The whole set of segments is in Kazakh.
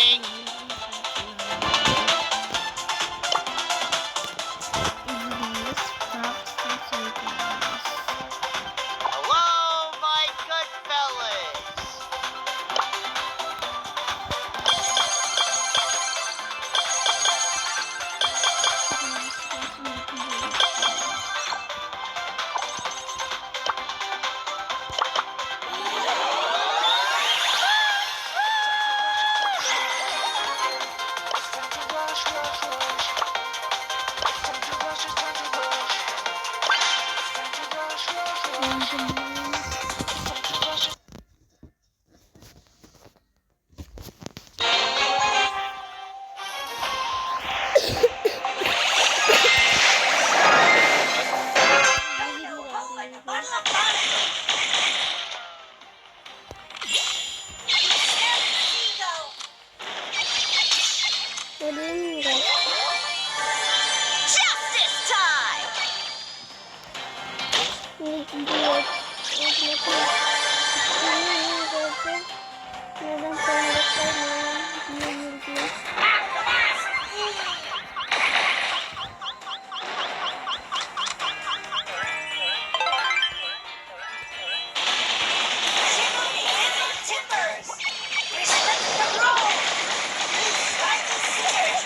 Hello, my good fellas. Justice time! Timbers! Respect the rule! Strike the seekers!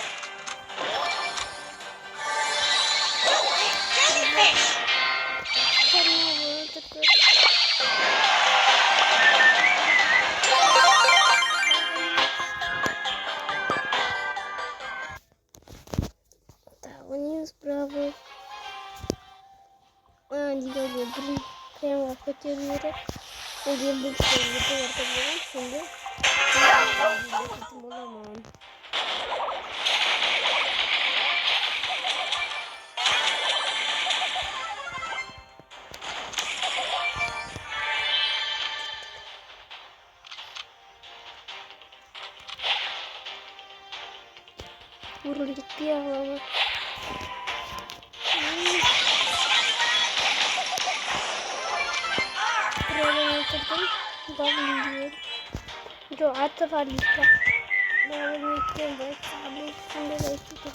Jellyfish! Справа. Диga bir krem var kötüleri. Bugün bu şeyi ortalığı şimdi. Bulamam. Vurun gitti ya ama. जो आता वाली था मैं नीचे बैठ सामने सामने बैठी थी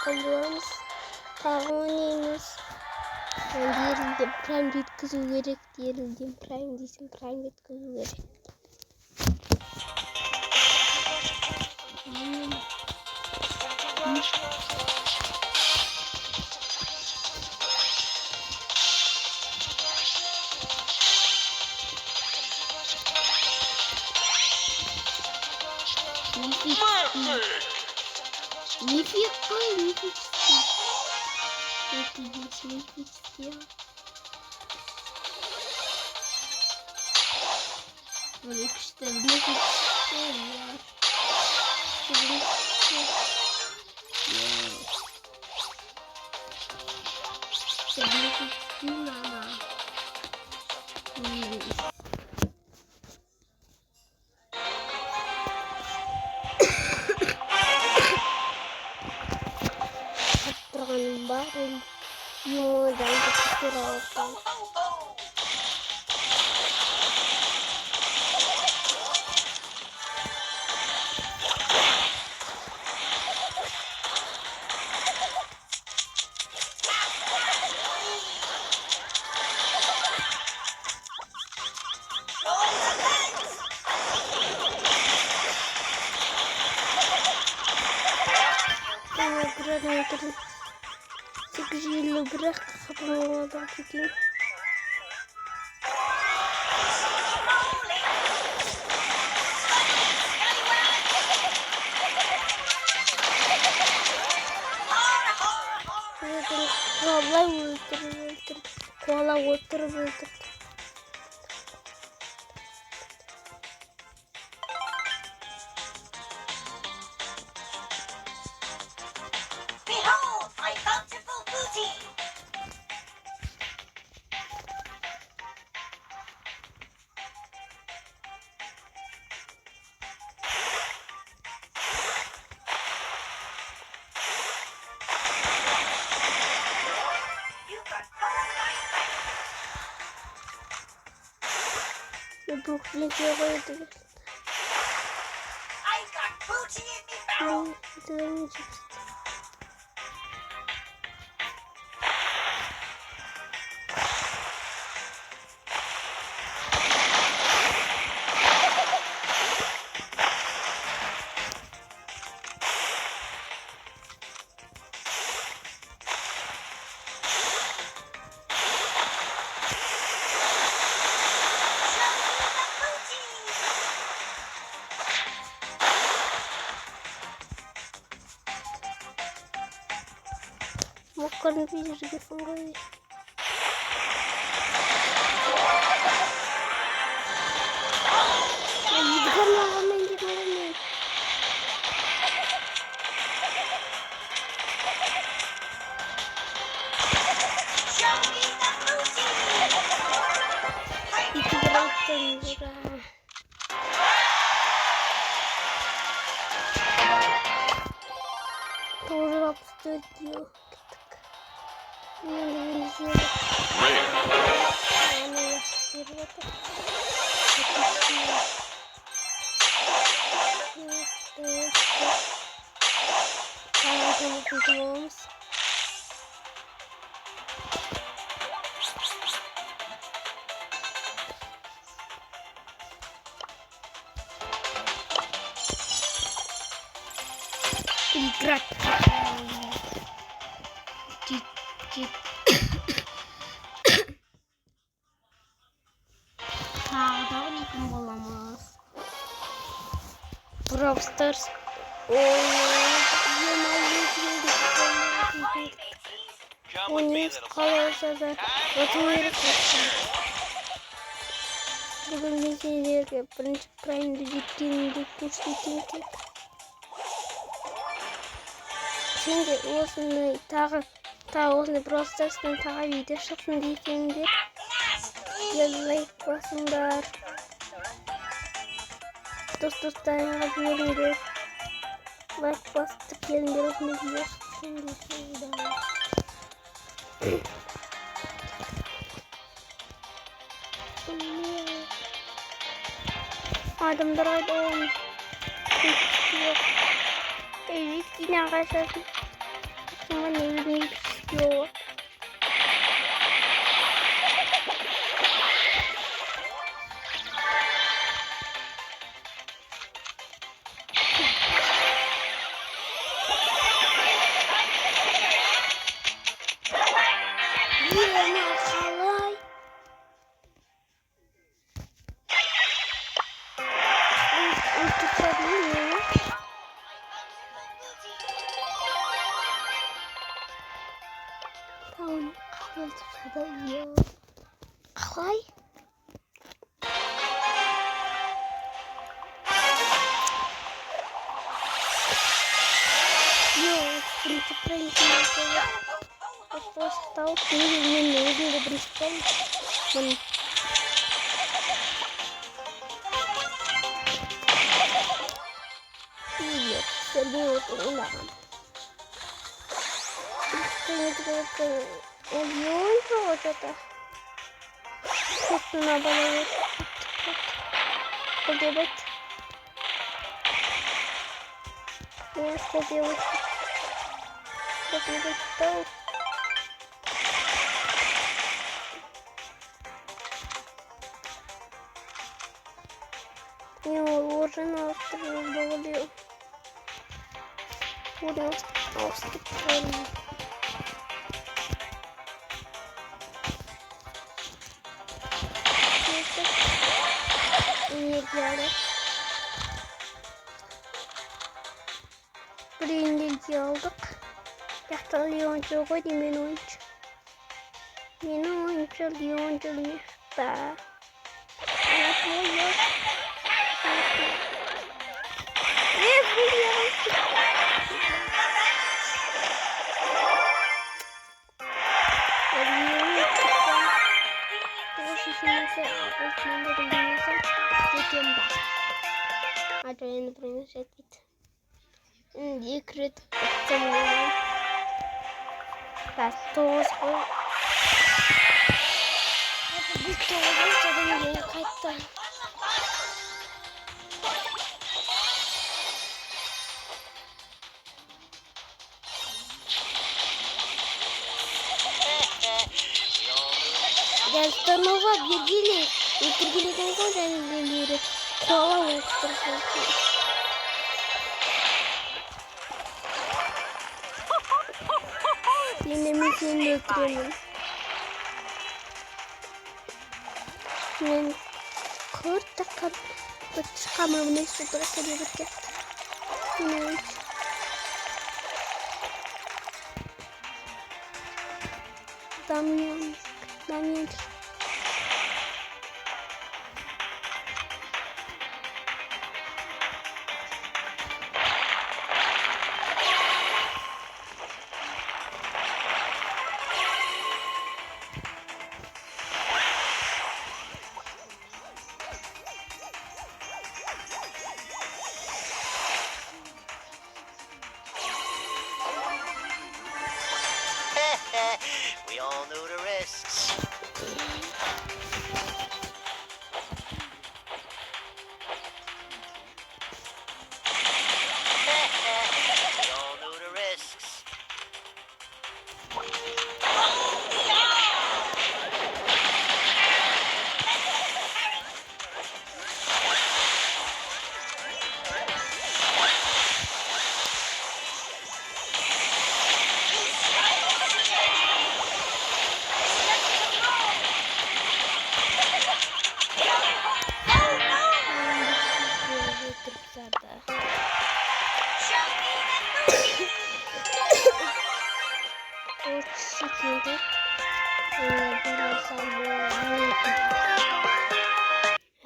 Kullanıyoruz. Tahminimiz. Diyelim prime rate kızı gerek diyelim prime değilsin prime rate kızı gerek. Нифиг я. Вот işte nefis ya. Baru mau jangan kekirakan. Lu berak kapal orang bikin. Koala water. Brooklyn koydu. I've got booty in me barrel. Mokkaren bir falan. Show me the booty. İki bıraktım bura. Doğru yaptı diyor. Yani yaşları da. Играть. Sağda uygun olamaz. Brawl Stars. Oynuyoruz kalırsa da oturuyoruz. Bugün bir şeyler yapınca Prime'de gittiğimde kurs gittiğimde. Şimdi olsun ta olsun Brawl Stars'tan ta video çıksın diyeceğimdir. Like basınlar. Dostlarına yapıyorum. Like bastık yerinde olsun diyor. Şimdi şurada. Adamlar adam. Yok. Evet yine arkadaşlar. Ama ne bileyim yok. Tamam, kahvaltıda yiyor. Kolay. Yok, принципиально не просто стал мне нужно принципиально. Нет, сегодня вот не надо. Ой, вот это. Как надо было. Поделать. Я хотела. Как-нибудь стал. Не уложено, что Ура, оступили. Не делать. Блин, делок. Я стал Леончо, годи минуч. Минуч, Леончо, места. Я понял. Ada yang punya sakit. Dia kret semua. Kastos. Apa betul? Jadi dia kata. Dan Stanova berdiri. Tergiliran kau dan berdiri. Kau yang terjadi. Ini mesin elektron. Dan kau takkan bercakap menulis seperti dia berkata. Ini. Damian. We all knew the risks. We all knew the risks.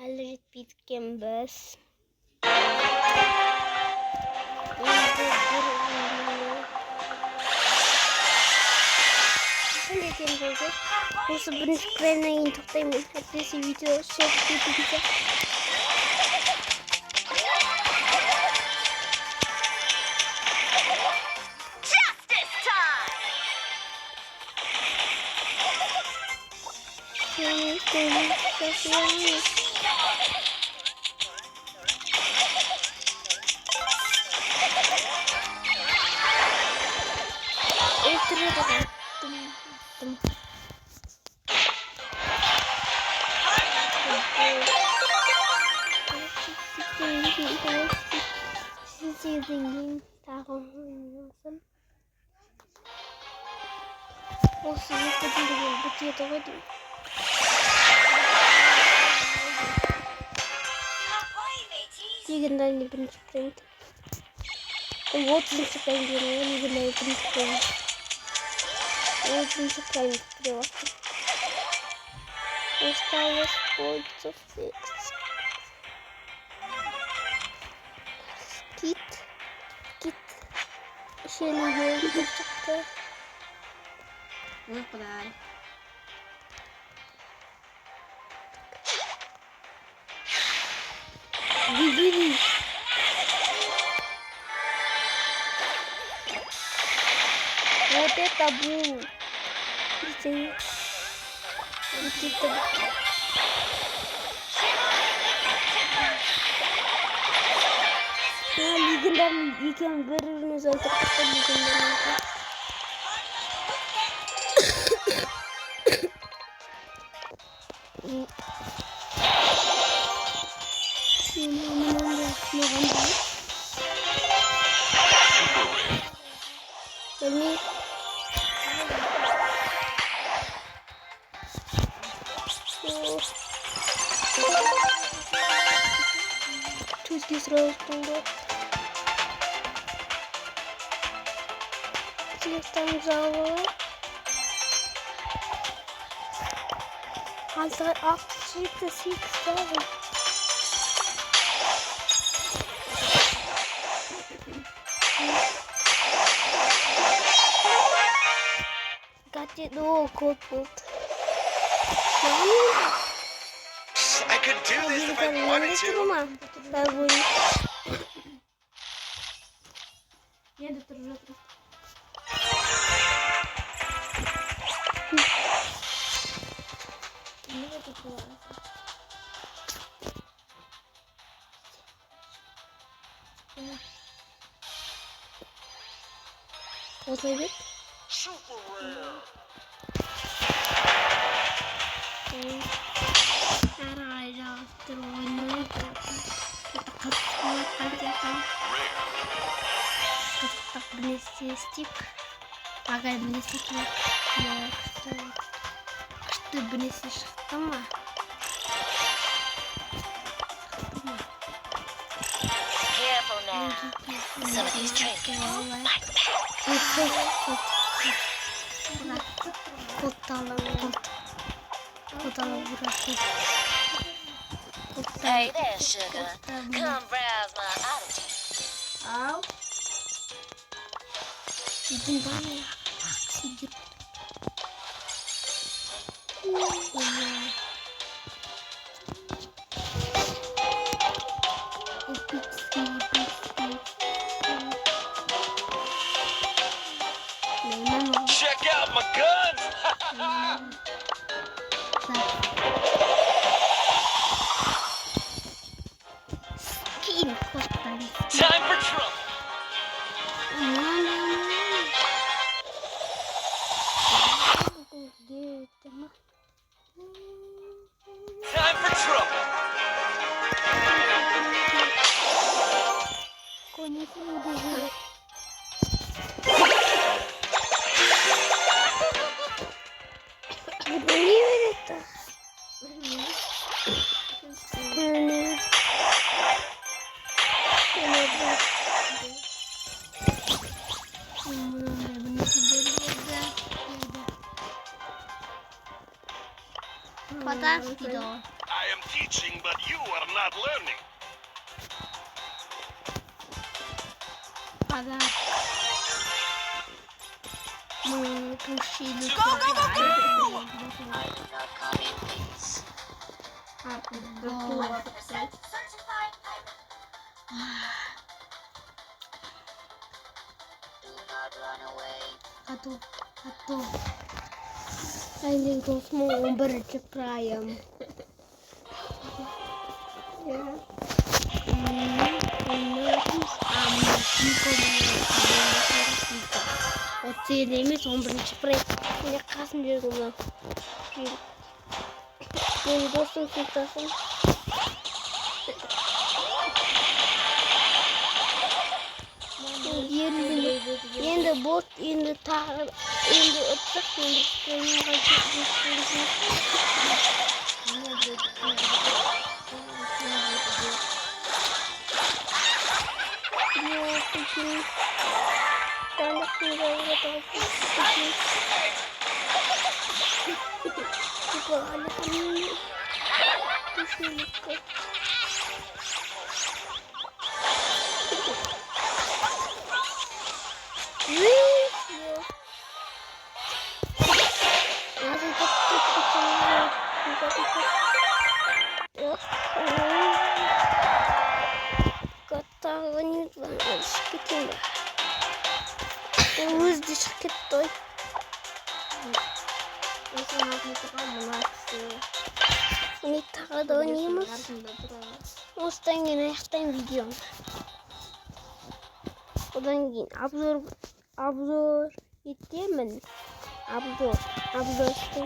I'll repeat canvas. Sebenarnya keren entertainment hadis video short video. Justice time! Legendarny będzie sprint. Łotny sprint, legendarny będzie sprint. Łotny sprint, było. Zostało points of 6. Kit. Się nie wiem, to Vou parar. Gigi. Вот это бум. Легендарный икем гырырный золотой легендарный. Чуть сразу туда. Здесь там зала. Alter, 8, 6, 7. Got it all cold bolt. I could do this if I wanted to. Еду тоже. Вот найдет. Super rare. Aga birisi çıktı. Kıştı birisi çıktı ama. Careful now. Some of these trainers fight back. Hey there, sugar. Come browse my oddities. Al. Bizim bana aksi gir. Check out my guns! Time for trouble! Time for trouble! I am teaching, but you are not learning. I do not come in peace. Certified pirate. Do not run away. Ainda gosto de barulho de praia. Отелеми соmbrinci проект. Ne kasım diyorum ben. Benim dostum sultasın. Yende bot, yende tağır, yende ıtsak, yende köyün Ini takada oynayamaz. Ostan yine yaktan videom. Odan yine abzor yetiyemem. Abzor işte.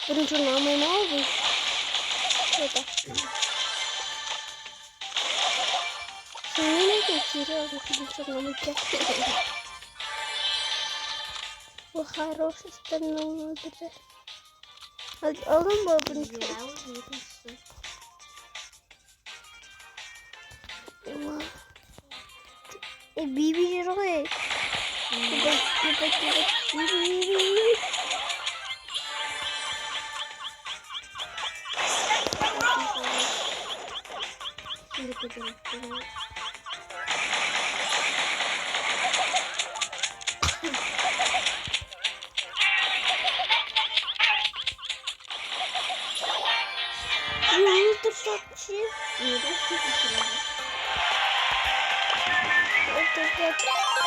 Birinci namı ne oldu? Şurada. Şimdi ne geçiriyor? Birinci namı Bu хороший становится. Alın babını. Bibi roy.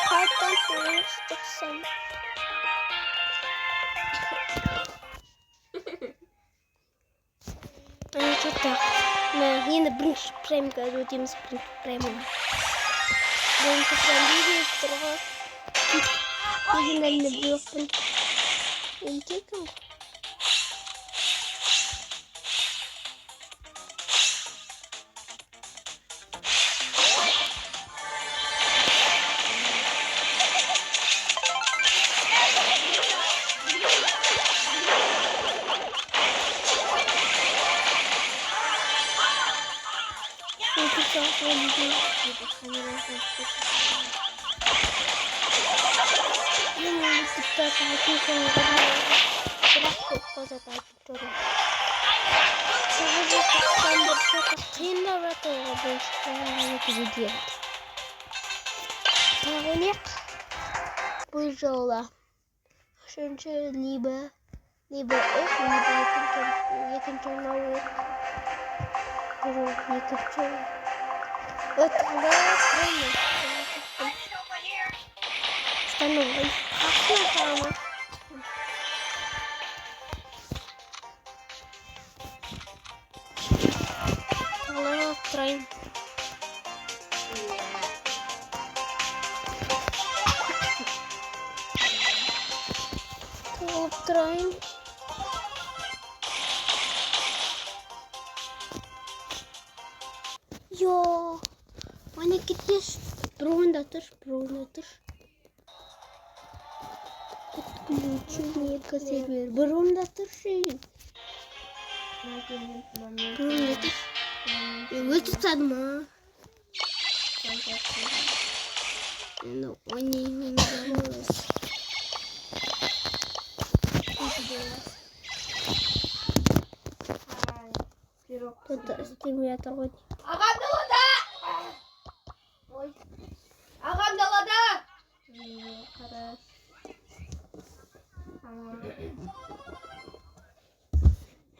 Kalpten konuştuksam. Çok da. Yine birinci prem geldi. Ödeyimiz birinci prem. Birinci prem değil. Bugünden de büyüktüm. İntikam. Мен тіпті айтын соңғы бірақ көп қозат айтып тұрым. Сағыз бір қиындап жатыр бұл видео. Тағылек бұл жолы. Үшінші либо екінші науық. Бұл екінші өтіңді қырымын. Становый. Қақсын қағына. Қалай отырайын. Қалып тұрайын. Йо, мана кеткеш. Бір ойында тұр. Подключение к серверу. Бір ойында тұр шейін. Бір ойында тұр. Өте тұтады ма? Енді ойнайын жалыз. Тут стимулятор ғой. Ағам далада! Ой. Ағам далада! Қарас.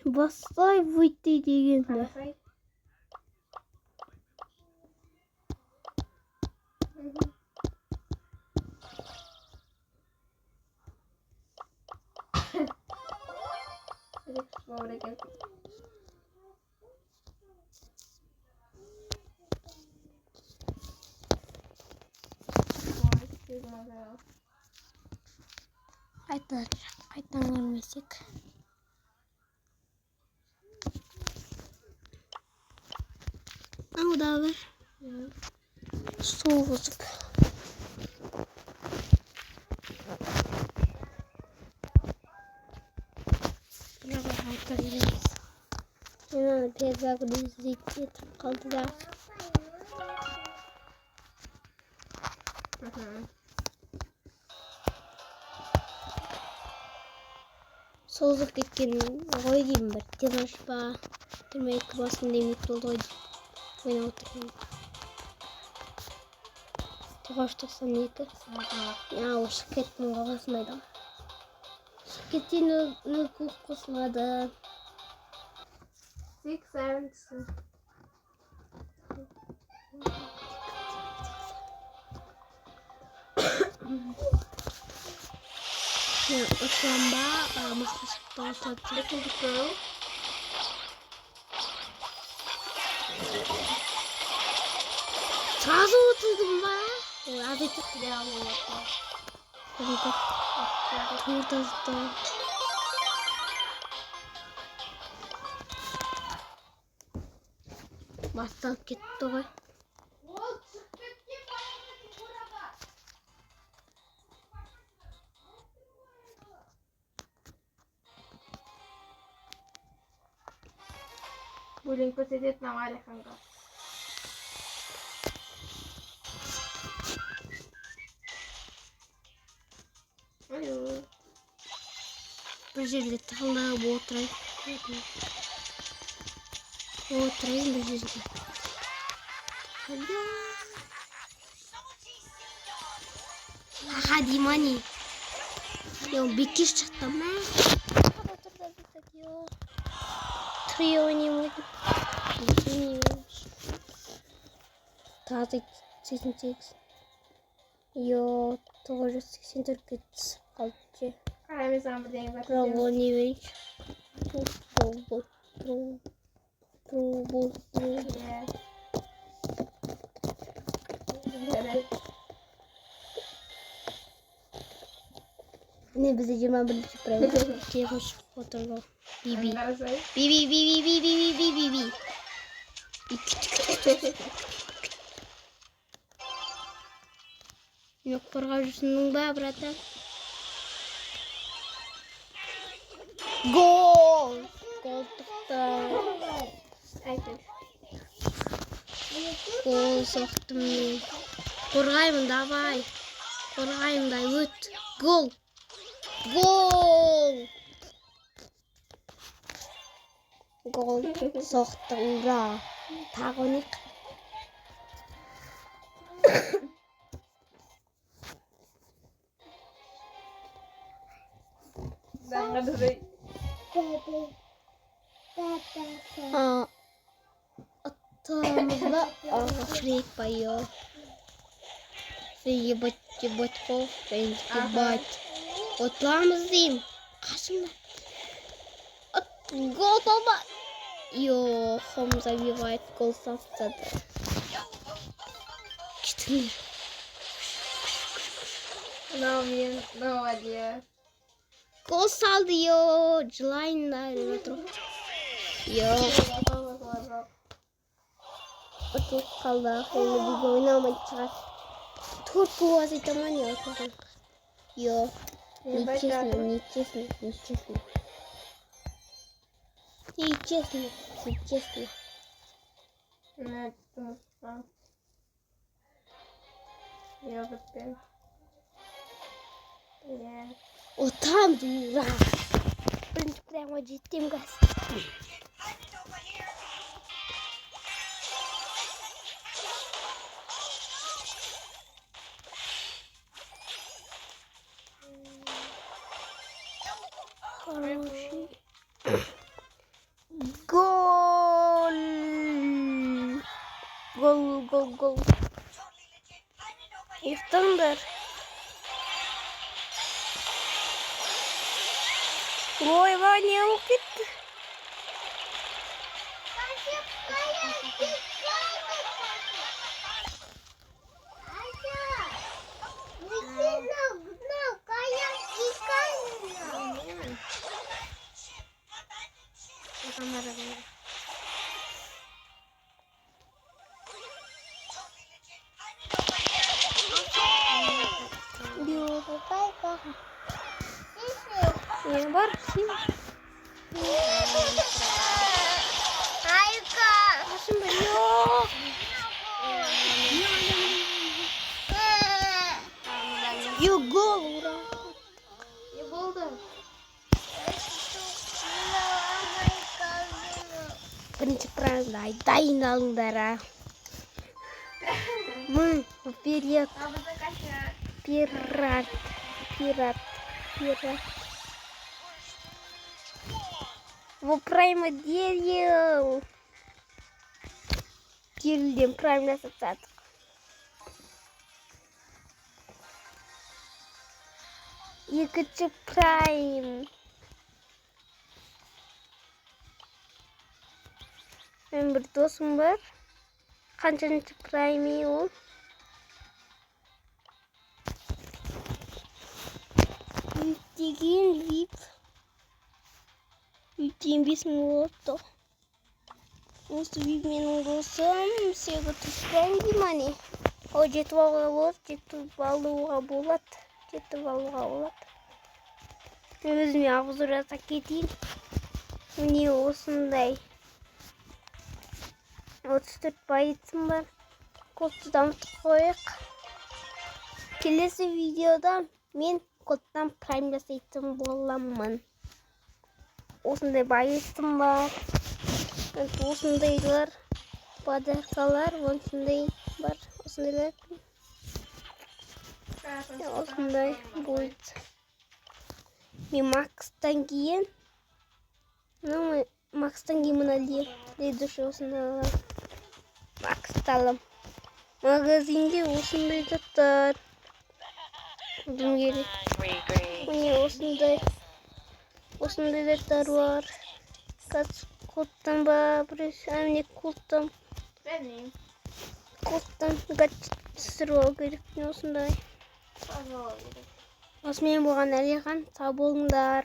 Бастай выйти дегенді. Қайтан көрмесек. Ауда бір. Соғызып. Бұраға қайта береміз. Мен пейзагды іздейді етіп қалды да. Созып кеткен ғой деймін бір. Димаш па, 22 басын демек болды ғой деймін. Ойнап отырмын. Димаш 92. Шығып кеттім қосылмайды. Шығып кеттен өкіл қосылады. 80. Otlamba, masih setelah сразу отылдым ба? Аз айтып келе алмаймын. Басталып кетті ғой. Будем посидеть на Алеханга. Алло. Бір жерде тығылып отырайын. Отырайын бір жерде. Аға Димани. Бекеш шықты ма? Трио ойнамайды. Таза 88. 984 қалды. Қараймыз бірдеңе бар. Пробол не веришь? Пробол. Не бізде 21-ші правильно. Телефон шығып отырды. Биби. Yok қорғап жүрсің ба, брата? Гол! Гол тұқты. Гол соқтым мен. Қорғаймын, давай. Қорғаймын, дай өт. Гол. Гол. Гол соқтым, ура. Тағы ойнайық. Атамызда Фрейк поет. Ебать, қол, ебать. Отламыз деймін. Қашымда. Гол болма. Йо, Хом забивает гол создады. Кетіңдер. Мен, молодец. Гол салды, йо. Жылайындар. Йо. Ұтылып қалды. Оны біз ойнамай шығар. Төрт гол айтаман, йо. Йо. Нечестно. Нечестно. Я выпил. Отам, дура. Прямо жеттім газ. Хороший. Гол. Ефтіңдер. Ойба, не оқит? Не бар, син. Қашым бар, гол, ура. Не болды. Бірінші правильно, дайын алыңдар. Мы вперед. Пират. Во прайма дерел. Дерілден прайм насатсады. Екінші прайм. Мен бір досым бар. Қаншаншы прайми ол? Деген вип. Виптен 5000 болыпты. Осы вип менің досым. Сегі түспен деймәне. О, жетіп алуға болады. Мен өзіме обзор жасап кетейін. Міне осындай. 34 пайызым бар. Кодты дамытып қойық. Келесі видеода мен кодтан прайм жасайтын боламын. Осындай байыстым бар. Осындайлар подаркалар, осындай бар. Осындайлар. Осындай будет. Мен Макстан кейін. Макстан кейін мына ледуші осындайлар. Максталым. Магазинде осындай заттар. Білім керек. Міне осындай заттар бар. Кодтан ба, әміне кодтан. Кодтан гаджет түсіру керек. Осындай. Осымен болған Әлихан, сау болыңдар.